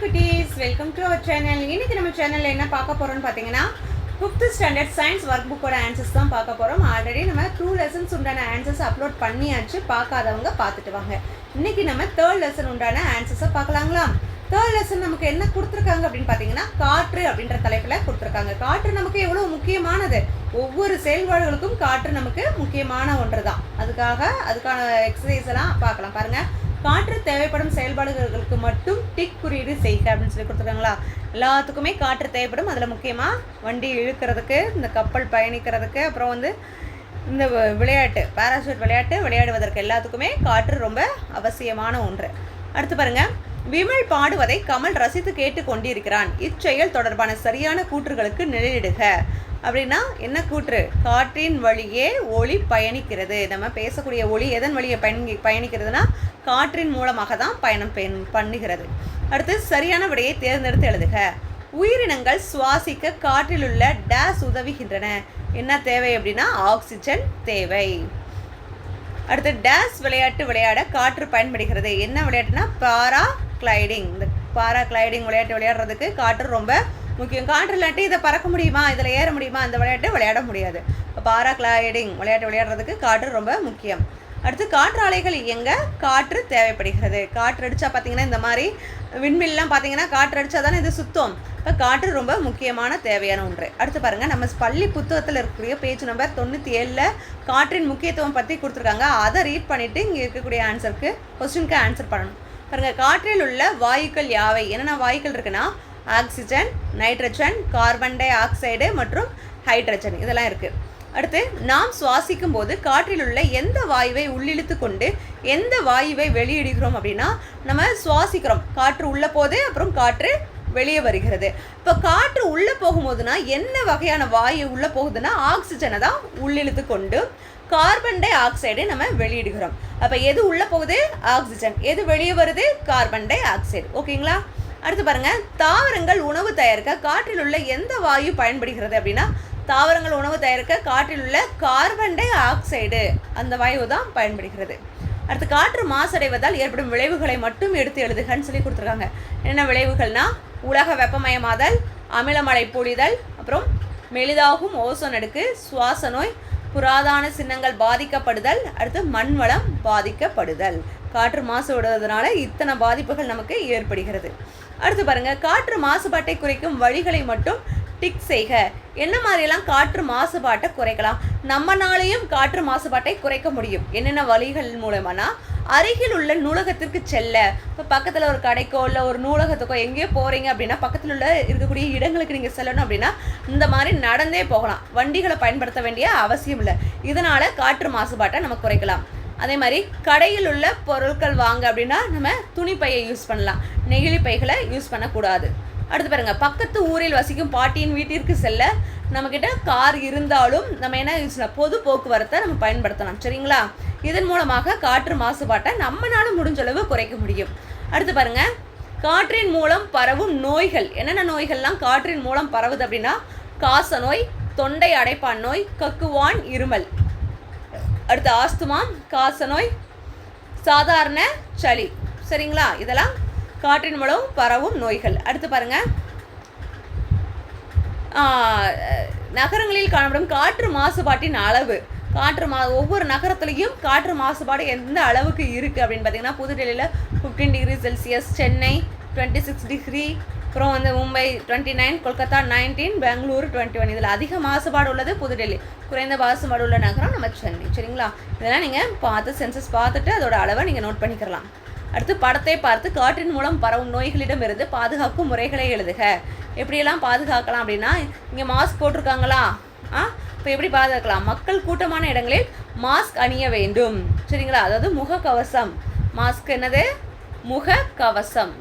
குட்டீஸ், welcome to our channel. இன்னைக்கு நம்ம சேனலில் என்ன பார்க்க போகிறோம்னு பார்த்தீங்கன்னா 5th ஸ்டாண்டர்ட் சயின்ஸ் ஒர்க் புக்கோட ஆன்சர்ஸ் தான் பார்க்க போகிறோம். ஆல்ரெடி நம்ம 2 லெசன்ஸ் உண்டான ஆன்சர்ஸ் அப்லோட் பண்ணியாச்சு. பார்க்காதவங்க பார்த்துட்டு வாங்க. இன்னைக்கு நம்ம 3rd லெசன் உண்டான ஆன்சர்ஸை பார்க்கலாங்களா? 3rd லெசன் நமக்கு என்ன கொடுத்துருக்காங்க அப்படின்னு பார்த்தீங்கன்னா, காற்று அப்படின்ற தலைப்பில் கொடுத்துருக்காங்க. காற்று நமக்கு எவ்வளோ முக்கியமானது. ஒவ்வொரு செயல்பாடுகளுக்கும் காற்று நமக்கு முக்கியமான ஒன்று தான். அதுக்கான எக்ஸசைஸ் எல்லாம் பார்க்கலாம். பாருங்கள், காற்று தேவைப்படும் செயல்பாடுகளுக்கு மட்டும் டிக் குறியீடு செய்க அப்படின்னு சொல்லி கொடுத்துருக்காங்களா? எல்லாத்துக்குமே காற்று தேவைப்படும். அதில் முக்கியமாக வண்டி இழுக்கிறதுக்கு, இந்த கப்பல் பயணிக்கிறதுக்கு, அப்புறம் இந்த விளையாட்டு பாராசூட் விளையாடுவதற்கு எல்லாத்துக்குமே காற்று ரொம்ப அவசியமான ஒன்று. அடுத்து பாருங்கள், விமல் பாடுவதை கமல் ரசித்து கேட்டு கொண்டிருக்கிறான். இச்செயல் தொடர்பான சரியான கூற்றுகளுக்கு நிழலிடுக. அப்படின்னா என்ன கூற்று? காற்றின் வழியே ஒளி பயணிக்கிறது. நம்ம பேசக்கூடிய ஒளி எதன் வழியை பயணிக்கிறதுனா காற்றின் மூலமாக தான் பயணம் பண்ணுகிறது. அடுத்து சரியான விடையை தேர்ந்தெடுத்து எழுதுக. உயிரினங்கள் சுவாசிக்க காற்றில் உள்ள டேஸ் உதவுகின்றன. என்ன தேவை அப்படின்னா ஆக்சிஜன் தேவை. அடுத்து டேஸ் விளையாட்டு விளையாட காற்று பயன்படுகிறது. என்ன விளையாட்டுனா பாரா கிளைடிங். இந்த பாரா கிளைடிங் விளையாட்டு விளையாடுறதுக்கு காற்று ரொம்ப முக்கியம். காற்று இல்லாட்டி இதை பறக்க முடியுமா, இதில் ஏற முடியுமா, இந்த விளையாட்டு விளையாட முடியாது. இப்போ பாரா கிளைடிங் விளையாட்டு விளையாடுறதுக்கு காற்று ரொம்ப முக்கியம். அடுத்து காற்றாலைகள் இயங்க காற்று தேவைப்படுகிறது. காற்று அடித்தா பார்த்தீங்கன்னா, இந்த மாதிரி விண்மில்லாம் பார்த்தீங்கன்னா காற்று அடித்தா தானே இது சுத்தம். இப்போ காற்று ரொம்ப முக்கியமான தேவையான ஒன்று. அடுத்து பாருங்கள், நம்ம பள்ளி புத்தகத்தில் இருக்கக்கூடிய பேஜ் நம்பர் 97 காற்றின் முக்கியத்துவம் பற்றி கொடுத்துருக்காங்க. அதை ரீட் பண்ணிவிட்டு இங்கே இருக்கக்கூடிய ஆன்சருக்கு கொஸ்டினுக்கு ஆன்சர் பண்ணணும். பாருங்கள், காற்றில் உள்ள வாயுக்கள் யாவை? என்னென்ன வாயுக்கள் இருக்குன்னா oxygen, nitrogen, carbon di oxide மற்றும் ஹைட்ரஜன், இதெல்லாம் இருக்குது. அடுத்து, நாம் சுவாசிக்கும் போது காற்றில் உள்ள எந்த வாயுவை உள்ளிழுத்து கொண்டு எந்த வாயுவை வெளியிடுகிறோம் அப்படின்னா நம்ம சுவாசிக்கிறோம். காற்று உள்ளே போகுது, அப்புறம் காற்று வெளியே வருகிறது. இப்போ காற்று உள்ளே போகும்போதுனா என்ன வகையான வாயு உள்ளே போகுதுன்னா ஆக்சிஜனை தான் உள்ளிழுத்து கொண்டு கார்பன் டை ஆக்சைடை நம்ம வெளியிடுகிறோம். அப்போ எது உள்ளே போகுது? ஆக்சிஜன். எது வெளியே வருது? Carbon di oxide. ஓகேங்களா? அடுத்து பாருங்கள், தாவரங்கள் உணவு தயாரிக்க காற்றில் உள்ள எந்த வாயு பயன்படுகிறது அப்படின்னா தாவரங்கள் உணவு தயாரிக்க காற்றில் உள்ள கார்பன் டை ஆக்சைடு அந்த வாயு தான் பயன்படுகிறது. அடுத்து, காற்று மாசடைவதால் ஏற்படும் விளைவுகளை மட்டும் எடுத்து எழுதுகன்னு சொல்லி கொடுத்துருக்காங்க. என்னென்ன விளைவுகள்னா உலக வெப்பமயமாதல், அமிலமழை பொழிதல், அப்புறம் மெலிதாகும் ஓசோன் அடுக்கு, சுவாச நோய், புராதன சின்னங்கள் பாதிக்கப்படுதல், அடுத்து மண் வளம் பாதிக்கப்படுதல். காற்று மாசுபடுவதனால இத்தனை பாதிப்புகள் நமக்கு ஏற்படுகிறது. அடுத்து பாருங்கள், காற்று மாசுபாட்டை குறைக்கும் வழிகளை மட்டும் டிக் செய்க. என்ன மாதிரியெல்லாம் காற்று மாசுபாட்டை குறைக்கலாம்? நம்மனாலேயும் காற்று மாசுபாட்டை குறைக்க முடியும். என்னென்ன வழிகள் மூலமானா அருகில் உள்ள நூலகத்திற்கு செல்ல. இப்போ பக்கத்தில் ஒரு கடைக்கோ இல்லை ஒரு நூலகத்துக்கோ எங்கேயோ போகிறீங்க அப்படின்னா பக்கத்தில் உள்ள இருக்கக்கூடிய இடங்களுக்கு நீங்கள் செல்லணும் அப்படின்னா இந்த மாதிரி நடந்தே போகலாம். வண்டிகளை பயன்படுத்த வேண்டிய அவசியம் இல்லை. இதனால் காற்று மாசுபாட்டை நம்ம குறைக்கலாம். அதே மாதிரி கடையில் உள்ள பொருட்கள் வாங்க அப்படின்னா நம்ம துணி பையை யூஸ் பண்ணலாம், நெகிழி பைகளை யூஸ் பண்ணக்கூடாது. அடுத்து பாருங்கள், பக்கத்து ஊரில் வசிக்கும் பாட்டியின் வீட்டிற்கு செல்ல நம்மக்கிட்ட கார் இருந்தாலும் நம்ம என்ன யூஸ் பண்ணலாம்? பொது போக்குவரத்தை நம்ம பயன்படுத்தலாம். சரிங்களா? இதன் மூலமாக காற்று மாசுபாட்டை நம்மளால முடிஞ்ச அளவு குறைக்க முடியும். அடுத்து பாருங்கள், காற்றின் மூலம் பரவும் நோய்கள். என்னென்ன நோய்கள்லாம் காற்றின் மூலம் பரவுது அப்படின்னா காச நோய், தொண்டை அடைப்பான் நோய், கக்குவான் இருமல், அடுத்து ஆஸ்துமா, காச நோய், சாதாரண சளி. சரிங்களா? இதெல்லாம் காற்றின் மூலம் பரவும் நோய்கள். அடுத்து பாருங்கள், நகரங்களில் காணப்படும் காற்று மாசுபாட்டின் அளவு. ஒவ்வொரு நகரத்துலேயும் காற்று மாசுபாடு எந்த அளவுக்கு இருக்குது அப்படின்னு பார்த்தீங்கன்னா புதுடெல்லியில் 15 டிகிரி செல்சியஸ், சென்னை 26 டிகிரி, அப்புறம் மும்பை 29, கொல்கத்தா 19, பெங்களூரு 21. இதில் அதிக மாசுபாடு உள்ளது புதுடெல்லி. குறைந்த மாசுபாடு உள்ள நகரம் நம்ம சென்னை. சரிங்களா? இதெல்லாம் நீங்கள் பார்த்து சென்சஸ் பார்த்துட்டு அதோட அளவை நீங்கள் நோட் பண்ணிக்கலாம். அடுத்து, படத்தை பார்த்து காற்றின் மூலம் பரவும் நோய்களிடமிருந்து பாதுகாக்கும் முறைகளை எழுதுக. எப்படியெல்லாம் பாதுகாக்கலாம் அப்படின்னா இங்கே மாஸ்க் போட்டிருக்காங்களா? இப்போ எப்படி பாதுகாக்கலாம்? மக்கள் கூட்டமான இடங்களில் மாஸ்க் அணிய வேண்டும். சரிங்களா? அதாவது முகக்கவசம். மாஸ்க் என்னது? முகக்கவசம்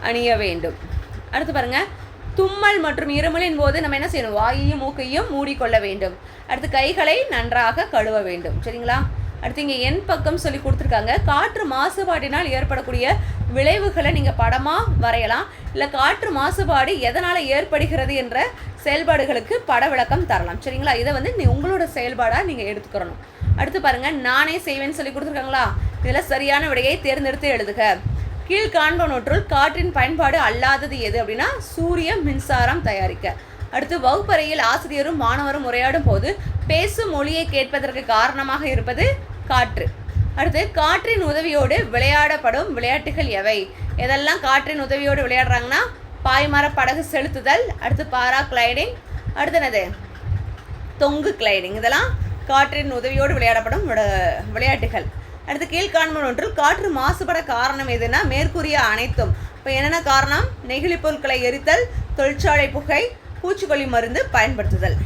அணிய வேண்டும். அடுத்து பாருங்கள், தும்மல் மற்றும் இருமலின் போது நம்ம என்ன செய்யணும்? வாயையும் மூக்கையும் மூடிக்கொள்ள வேண்டும். அடுத்து, கைகளை நன்றாக கழுவ வேண்டும். சரிங்களா? அடுத்து இங்கே என் பக்கம் சொல்லி கொடுத்துருக்காங்க. காற்று மாசுபாட்டினால் ஏற்படக்கூடிய விளைவுகளை நீங்கள் படமாக வரையலாம். இல்லை காற்று மாசுபாடு எதனால் ஏற்படுகிறது என்ற செயல்பாடுகளுக்கு பட விளக்கம் தரலாம். சரிங்களா? இதை உங்களோட செயல்பாடாக நீங்கள் எடுத்துக்கிறணும். அடுத்து பாருங்கள், நானே செய்வேன்னு சொல்லி கொடுத்துருக்காங்களா? இதில் சரியான விடையை தேர்ந்தெடுத்து எழுதுக. கீழ்காண்பனவற்றுள் காற்றின் பயன்பாடு அல்லாதது எது அப்படின்னா சூரிய மின்சாரம் தயாரிக்க. அடுத்து வகுப்பறையில் ஆசிரியரும் மாணவரும் உரையாடும் போது பேசும் மொழியை கேட்பதற்கு காரணமாக இருப்பது காற்று. அடுத்து காற்றின் உதவியோடு விளையாடப்படும் விளையாட்டுகள் எவை? எதெல்லாம் காற்றின் உதவியோடு விளையாடுறாங்கன்னா பாய்மர படகு செலுத்துதல், அடுத்து பாரா கிளைடிங், அடுத்து என்னது தொங்கு கிளைடிங். இதெல்லாம் காற்றின் உதவியோடு விளையாடப்படும் விளையாட்டுகள். அடுத்து கீழ்காண்பனவற்றில் காற்று மாசுபட காரணம் எதுனா மேற்கூறிய அனைத்தும். இப்போ என்னென்ன காரணம்? நெகிழி பொருட்களை எரித்தல், தொழிற்சாலை புகை, பூச்சிக்கொல்லி மருந்து பயன்படுத்துதல்.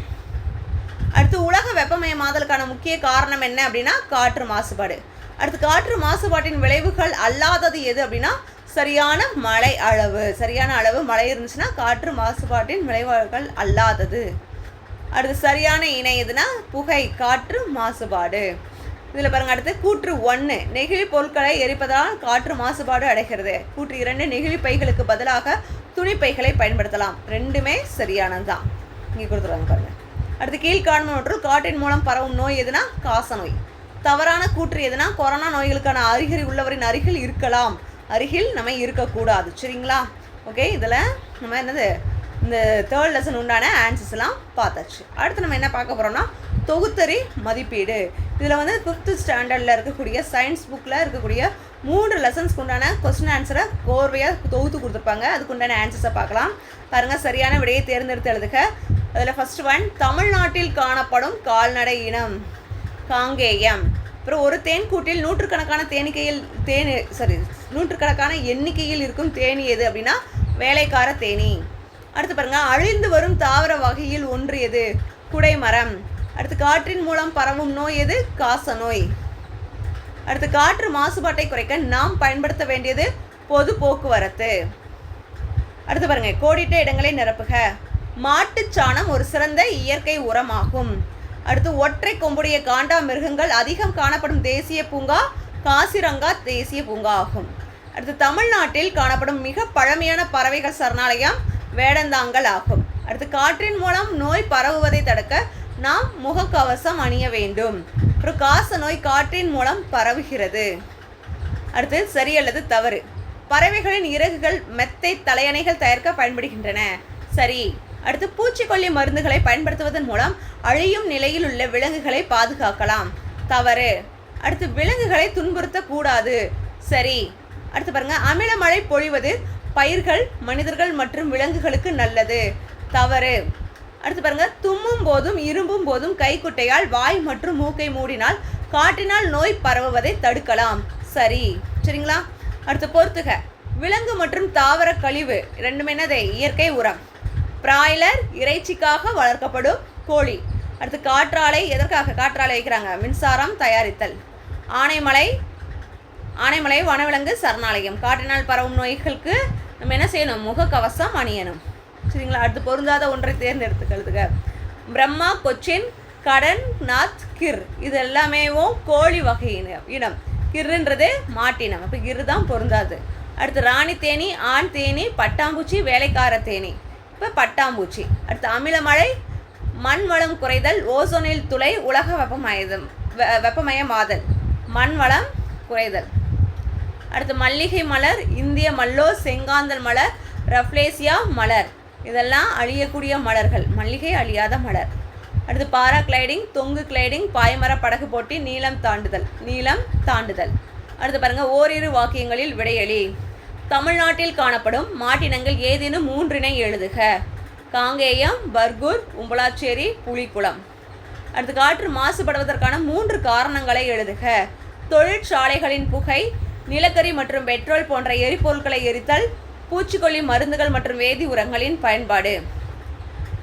அடுத்து உலக வெப்பமயமாதலுக்கான முக்கிய காரணம் என்ன அப்படின்னா காற்று மாசுபாடு. அடுத்து காற்று மாசுபாட்டின் விளைவுகள் அல்லாதது எது அப்படின்னா சரியான மழை அளவு. சரியான அளவு மழை இருந்துச்சுன்னா காற்று மாசுபாட்டின் விளைவுகள் அல்லாதது. அடுத்து சரியான இணை எதுனா புகை, காற்று மாசுபாடு. இதில் பாருங்கள், அடுத்து கூற்று 1 நெகிழி பொருட்களை எரிப்பதால் காற்று மாசுபாடு அடைகிறது. கூற்று 2 நெகிழி பைகளுக்கு பதிலாக துணிப்பைகளை பயன்படுத்தலாம். ரெண்டுமே சரியானது தான். இங்கே கொடுத்துருவாங்க பாருங்கள். அடுத்து கீழ்காண்பனவற்றுள் காற்றின் மூலம் பரவும் நோய் எதுனா காச நோய். தவறான கூற்று எதுனா கொரோனா நோய்களுக்கான அறிகுறி உள்ளவரின் அருகில் இருக்கலாம், அருகில் நம்ம இருக்கக்கூடாது. சரிங்களா? ஓகே, இதில் நம்ம என்னது இந்த தேர்ட் லெசன் உண்டான ஆன்சர்ஸ்லாம் பார்த்தாச்சு. அடுத்து நம்ம என்ன பார்க்க போகிறோம்னா தொகுத்தறி மதிப்பீடு. இதில் வந்து 5th ஸ்டாண்டர்டில் இருக்கக்கூடிய சயின்ஸ் புக்கில் இருக்கக்கூடிய 3 லெசன்ஸ்க்கு உண்டான கொஸ்டின் ஆன்சரை கோர்வையாக தொகுத்து கொடுத்துருப்பாங்க. அதுக்கு உண்டான ஆன்சர்ஸை பார்க்கலாம். பாருங்கள், சரியான விடையை தேர்ந்தெடுத்து எழுதுக. அதில் ஃபர்ஸ்ட் ஒன் தமிழ்நாட்டில் காணப்படும் கால்நடை இனம் காங்கேயம். அப்புறம் ஒரு தேன்கூட்டில் நூற்றுக்கணக்கான நூற்றுக்கணக்கான எண்ணிக்கையில் இருக்கும் தேனி எது அப்படின்னா வேலைக்கார தேனி. அடுத்து பாருங்கள், அழிந்து வரும் தாவர வகையில் ஒன்று எது? குடைமரம். அடுத்து காற்றின் மூலம் பரவும் நோய் எது? காச நோய். அடுத்து காற்று மாசுபாட்டை குறைக்க நாம் பயன்படுத்த வேண்டியது பொது போக்குவரத்து. அடுத்து பாருங்க, கோடிட்ட இடங்களை நிரப்புக. மாட்டுச்சாணம் ஒரு சிறந்த இயற்கை உரமாகும். அடுத்து ஒற்றை கொம்புடைய காண்டா மிருகங்கள் அதிகம் காணப்படும் தேசிய பூங்கா காசிரங்கா தேசிய பூங்கா ஆகும். அடுத்து தமிழ்நாட்டில் காணப்படும் மிக பழமையான பறவைகள் சரணாலயம் வேடந்தாங்கல் ஆகும். அடுத்து காற்றின் மூலம் நோய் பரவுவதை தடுக்க நாம் முகக்கவசம் அணிய வேண்டும். அப்புறம் காச நோய் காற்றின் மூலம் பரவுகிறது. அடுத்து சரி அல்லது தவறு? பறவைகளின் இறகுகள் மெத்தை தலையணைகள் தயாரிக்க பயன்படுகின்றன. சரி. அடுத்து பூச்சிக்கொல்லி மருந்துகளை பயன்படுத்துவதன் மூலம் அழியும் நிலையில் உள்ள விலங்குகளை பாதுகாக்கலாம். தவறு. அடுத்து விலங்குகளை துன்புறுத்தக்கூடாது. சரி. அடுத்து பாருங்க, அமில மழை பொழிவது பயிர்கள், மனிதர்கள் மற்றும் விலங்குகளுக்கு நல்லது. தவறு. அடுத்து பாருங்க, தும்மும் போதும் இரும்பும் போதும் கைக்குட்டையால் வாய் மற்றும் மூக்கை மூடினால் காற்றினால் நோய் பரவுவதை தடுக்கலாம். சரி. சரிங்களா? அடுத்து பொறுத்துக. விலங்கு மற்றும் தாவர கழிவு ரெண்டுமே என்னது? இயற்கை உரம். பிராய்லர் இறைச்சிக்காக வளர்க்கப்படும் கோழி. அடுத்து காற்றாலை எதற்காக காற்றாலை வைக்கிறாங்க? மின்சாரம் தயாரித்தல். ஆனைமலை வனவிலங்கு சரணாலயம். காற்றினால் பரவும் நோய்களுக்கு நம்ம என்ன செய்யணும்? முகக்கவசம் அணியணும். சரிங்களா? அடுத்து பொருந்தாத ஒன்றை தேர்ந்தெடுத்துக்களுதுங்க. பிரம்மா, கொச்சின், கடன், நாத், கிர் இது எல்லாமே கோழி வகை இனம். கிர்ன்றது மாட்டினம். அப்போ கிர் தான் பொருந்தாது. அடுத்து ராணி தேனி, ஆண் தேனி, பட்டாம்பூச்சி, வேலைக்கார தேனி. இப்போ பட்டாம்பூச்சி. அடுத்து அமிலமழை, மண் வளம் குறைதல், ஓசோனில் துளை, உலக வெப்பமயமாதல், மண் வளம் குறைதல். அடுத்து மல்லிகை மலர், இந்திய மல்லோ, செங்காந்தல் மலர், ரஃப்லேசியா மலர் இதெல்லாம் அழியக்கூடிய மலர்கள். மல்லிகை அழியாத மலர். அடுத்து பாரா கிளைடிங், தொங்கு கிளைடிங், பாய்மர படகு போட்டி, நீளம் தாண்டுதல். அடுத்து பாருங்கள், ஓரிரு வாக்கியங்களில் விடையளி. தமிழ்நாட்டில் காணப்படும் மாட்டினங்கள் ஏதேனும் 3 எழுதுக. காங்கேயம், பர்கூர், உம்பலாச்சேரி, புலிக்குளம். அடுத்து காற்று மாசுபடுவதற்கான 3 காரணங்களை எழுதுக. தொழிற்சாலைகளின் புகை, நிலக்கரி மற்றும் பெட்ரோல் போன்ற எரிபொருட்களை எரித்தல், பூச்சிக்கொல்லி மருந்துகள் மற்றும் வேதி உரங்களின் பயன்பாடு.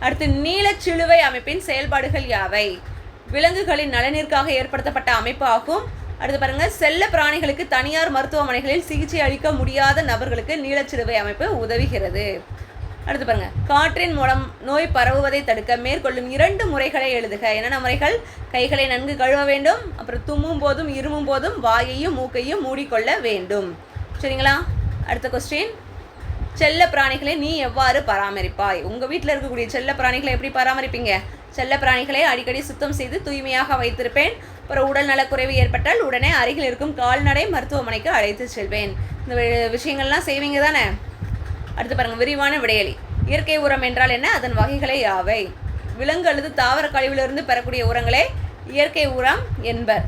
அடுத்து நீலச்சிலுவை அமைப்பின் செயல்பாடுகள் யாவை? விலங்குகளின் நலனிற்காக ஏற்படுத்தப்பட்ட அமைப்பு ஆகும். அடுத்து பாருங்கள், செல்ல பிராணிகளுக்கு தனியார் மருத்துவமனைகளில் சிகிச்சை அளிக்க முடியாத நபர்களுக்கு நீலச்சிலுவை அமைப்பு உதவுகிறது. அடுத்து பாருங்கள், காற்றின் மூலம் நோய் பரவுவதை தடுக்க மேற்கொள்ளும் 2 முறைகளை எழுதுக. என்னென்ன முறைகள்? கைகளை நன்கு கழுவ வேண்டும். அப்புறம் தும்மும் போதும் இருமும் போதும் வாயையும் மூக்கையும் மூடிக்கொள்ள வேண்டும். சரிங்களா? அடுத்த கொஸ்டின், செல்ல பிராணிகளை நீ எவ்வாறு பராமரிப்பாய்? உங்கள் வீட்டில் இருக்கக்கூடிய செல்ல பிராணிகளை எப்படி பராமரிப்பீங்க? செல்ல பிராணிகளை அடிக்கடி சுத்தம் செய்து தூய்மையாக வைத்திருப்பேன். அப்புறம் உடல் நலக்குறைவு ஏற்பட்டால் உடனே அருகில் இருக்கும் கால்நடை மருத்துவமனைக்கு அழைத்து செல்வேன். இந்த விஷயங்கள்லாம் செய்வீங்க தானே? அடுத்து பாருங்கள், விரிவான விடையளி. இயற்கை உரம் என்றால் என்ன? அதன் வகைகளை யாவை? விலங்கு அல்லது தாவர கழிவிலிருந்து பெறக்கூடிய உரங்களே இயற்கை உரம் என்பர்.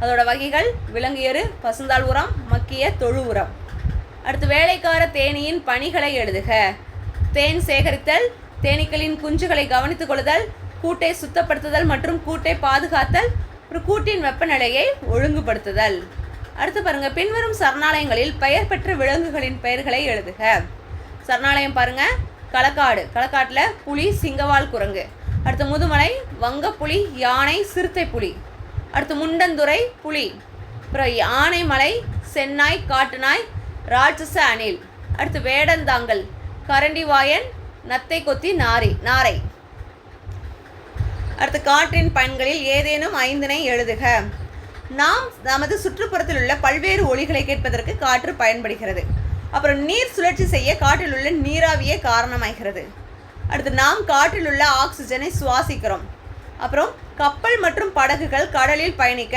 அதோட வகைகள்: விலங்கு எரு, பசுந்தாள் உரம், மக்கிய தொழு உரம். அடுத்து, வேலைக்கார தேனீயின் பணிகளை எழுதுக. தேன் சேகரித்தல், தேனீக்களின் குஞ்சுகளை கவனித்துக் கொள்ளுதல், கூட்டை சுத்தப்படுத்துதல் மற்றும் கூட்டை பாதுகாத்தல், ஒரு கூட்டின் வெப்பநிலையை ஒழுங்குபடுத்துதல். அடுத்து பாருங்க, பின்வரும் சரணாலயங்களில் பெயர் பெற்ற விலங்குகளின் பெயர்களை எழுதுக. சரணாலயம் பாருங்க, களக்காடு, களக்காட்டில் புலி, சிங்கவால் குரங்கு. அடுத்து முதுமலை, வங்கப்புலி, யானை, சிறுத்தை புலி. அடுத்து முண்டந்துறை, புலி. அப்புறம் யானைமலை, சென்னாய், காட்டுநாய், ராட்சச அணில். அடுத்து வேடந்தாங்கல், கரண்டிவாயன், நத்தை கொத்தி, நாரை. அடுத்து காற்றின் பயன்களில் ஏதேனும் 5 எழுதுக. நாம் நமது சுற்றுப்புறத்தில் உள்ள பல்வேறு ஒலிகளை கேட்பதற்கு காற்று பயன்படுகிறது. அப்புறம் நீர் சுழற்சி செய்ய காற்றில் உள்ள நீராவியே காரணமாகிறது. அடுத்து, நாம் காற்றில் உள்ள ஆக்சிஜனை சுவாசிக்கிறோம். அப்புறம் கப்பல் மற்றும் படகுகள் கடலில் பயணிக்க,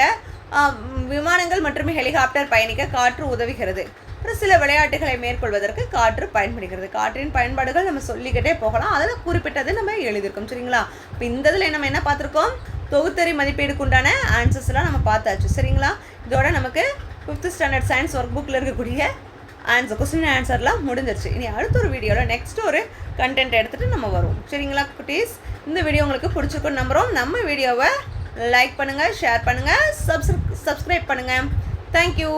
விமானங்கள் மற்றும் ஹெலிகாப்டர் பயணிக்க காற்று உதவுகிறது. அப்புறம் சில விளையாட்டுகளை மேற்கொள்வதற்கு காற்று பயன்படுகிறது. காற்றின் பயன்பாடுகள் நம்ம சொல்லிக்கிட்டே போகலாம். அதில் குறிப்பிட்டது நம்ம எழுதியிருக்கோம். சரிங்களா? இப்போ இந்த இதில் நம்ம என்ன பார்த்துருக்கோம்? தொகுத்தறி மதிப்பீடுக்கு உண்டான ஆன்சர்ஸ்லாம் நம்ம பார்த்தாச்சு. சரிங்களா? இதோட நமக்கு 5th ஸ்டாண்டர்ட் சயின்ஸ் ஒர்க் புக்கில் இருக்கக்கூடிய கொஸ்டின் ஆன்சர்லாம் முடிஞ்சிருச்சு. இனி அடுத்த ஒரு வீடியோவில் நெக்ஸ்ட் ஒரு கண்டென்ட் எடுத்துகிட்டு நம்ம வருவோம். சரிங்களா குட்டீஸ்? இந்த வீடியோ உங்களுக்கு பிடிச்சிருக்குன்னு நம்புகிறோம். நம்ம வீடியோவை லைக் பண்ணுங்கள், ஷேர் பண்ணுங்கள், சப்ஸ்கிரைப் பண்ணுங்கள். தேங்க்யூ.